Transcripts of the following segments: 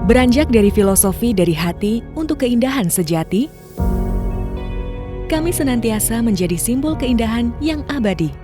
Beranjak dari filosofi dari hati untuk keindahan sejati, kami senantiasa menjadi simbol keindahan yang abadi.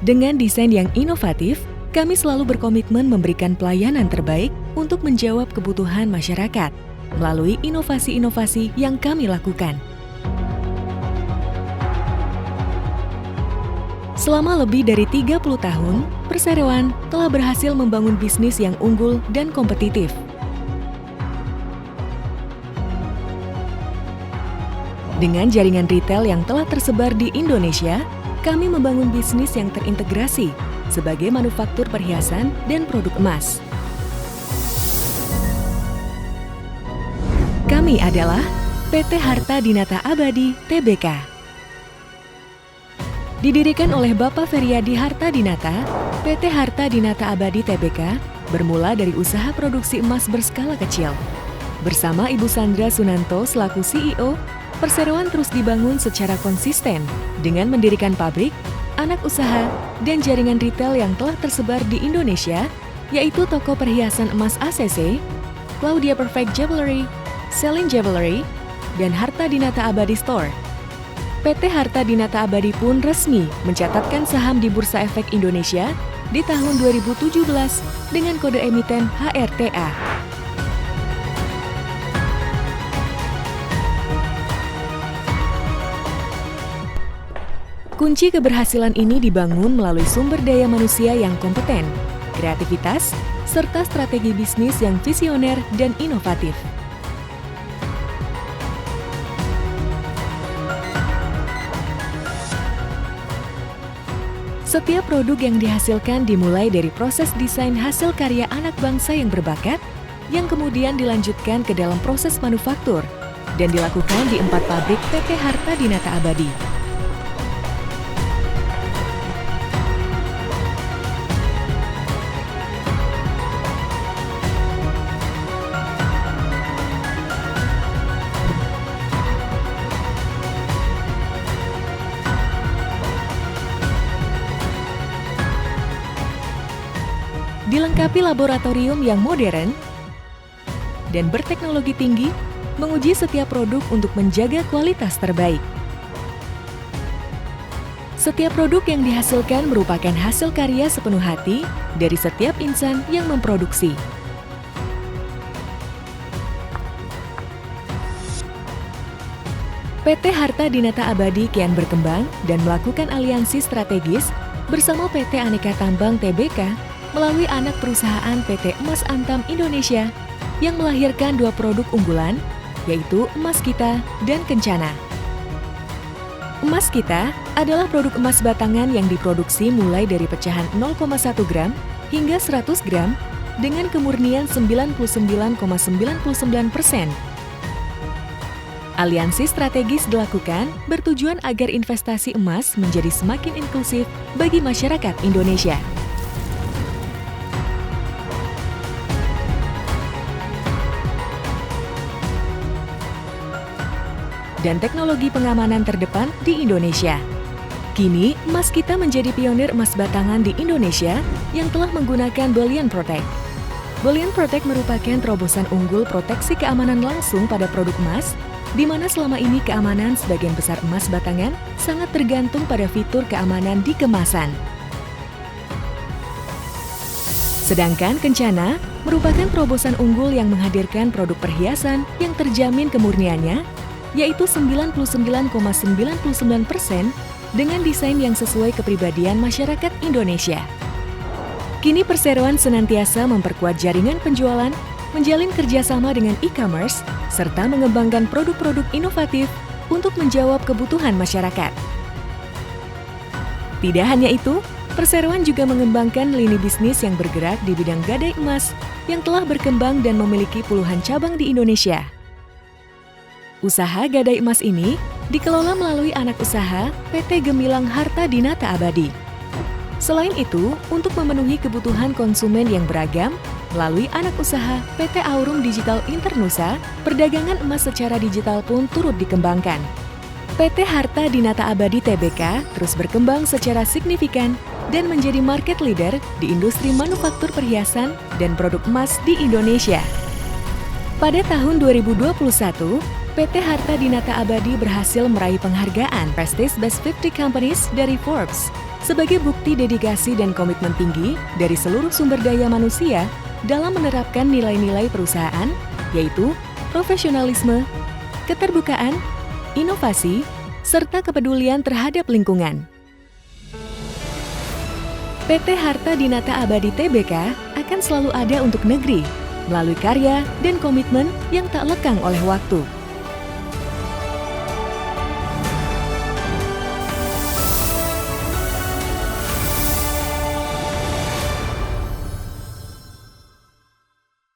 Dengan desain yang inovatif, kami selalu berkomitmen memberikan pelayanan terbaik untuk menjawab kebutuhan masyarakat melalui inovasi-inovasi yang kami lakukan. Selama lebih dari 30 tahun, Perseroan telah berhasil membangun bisnis yang unggul dan kompetitif. Dengan jaringan retail yang telah tersebar di Indonesia, kami membangun bisnis yang terintegrasi sebagai manufaktur perhiasan dan produk emas. Kami adalah PT Harta Dinata Abadi Tbk. Didirikan oleh Bapak Feryadi Harta Dinata, PT Harta Dinata Abadi Tbk bermula dari usaha produksi emas berskala kecil. Bersama Ibu Sandra Sunanto selaku CEO, Perseroan terus dibangun secara konsisten dengan mendirikan pabrik, anak usaha, dan jaringan retail yang telah tersebar di Indonesia, yaitu toko perhiasan emas ACC, Claudia Perfect Jewelry, Celine Jewelry, dan Harta Dinata Abadi Store. PT Harta Dinata Abadi pun resmi mencatatkan saham di Bursa Efek Indonesia di tahun 2017 dengan kode emiten HRTA. Kunci keberhasilan ini dibangun melalui sumber daya manusia yang kompeten, kreativitas, serta strategi bisnis yang visioner dan inovatif. Setiap produk yang dihasilkan dimulai dari proses desain hasil karya anak bangsa yang berbakat, yang kemudian dilanjutkan ke dalam proses manufaktur, dan dilakukan di 4 pabrik PT Harta Dinata Abadi. Dilengkapi laboratorium yang modern dan berteknologi tinggi, menguji setiap produk untuk menjaga kualitas terbaik. Setiap produk yang dihasilkan merupakan hasil karya sepenuh hati dari setiap insan yang memproduksi. PT Harta Dinata Abadi kian berkembang dan melakukan aliansi strategis bersama PT Aneka Tambang Tbk melalui anak perusahaan PT Emas Antam Indonesia yang melahirkan 2 produk unggulan, yaitu Emas Kita dan Kencana. Emas Kita adalah produk emas batangan yang diproduksi mulai dari pecahan 0,1 gram hingga 100 gram dengan kemurnian 99,99%. Aliansi strategis dilakukan bertujuan agar investasi emas menjadi semakin inklusif bagi masyarakat Indonesia. Dan teknologi pengamanan terdepan di Indonesia. Kini, Emas Kita menjadi pionir emas batangan di Indonesia yang telah menggunakan Bullion Protect. Bullion Protect merupakan terobosan unggul proteksi keamanan langsung pada produk emas, di mana selama ini keamanan sebagian besar emas batangan sangat tergantung pada fitur keamanan di kemasan. Sedangkan Kencana merupakan terobosan unggul yang menghadirkan produk perhiasan yang terjamin kemurniannya, yaitu 99,99% dengan desain yang sesuai kepribadian masyarakat Indonesia. Kini Perseroan senantiasa memperkuat jaringan penjualan, menjalin kerjasama dengan e-commerce, serta mengembangkan produk-produk inovatif untuk menjawab kebutuhan masyarakat. Tidak hanya itu, Perseroan juga mengembangkan lini bisnis yang bergerak di bidang gadai emas yang telah berkembang dan memiliki puluhan cabang di Indonesia. Usaha gadai emas ini dikelola melalui anak usaha PT Gemilang Harta Dinata Abadi. Selain itu, untuk memenuhi kebutuhan konsumen yang beragam, melalui anak usaha PT Aurum Digital Internusa, perdagangan emas secara digital pun turut dikembangkan. PT Harta Dinata Abadi Tbk terus berkembang secara signifikan dan menjadi market leader di industri manufaktur perhiasan dan produk emas di Indonesia. Pada tahun 2021, PT Harta Dinata Abadi berhasil meraih penghargaan Prestige Best 50 Companies dari Forbes sebagai bukti dedikasi dan komitmen tinggi dari seluruh sumber daya manusia dalam menerapkan nilai-nilai perusahaan, yaitu profesionalisme, keterbukaan, inovasi, serta kepedulian terhadap lingkungan. PT Harta Dinata Abadi Tbk akan selalu ada untuk negeri, melalui karya dan komitmen yang tak lekang oleh waktu.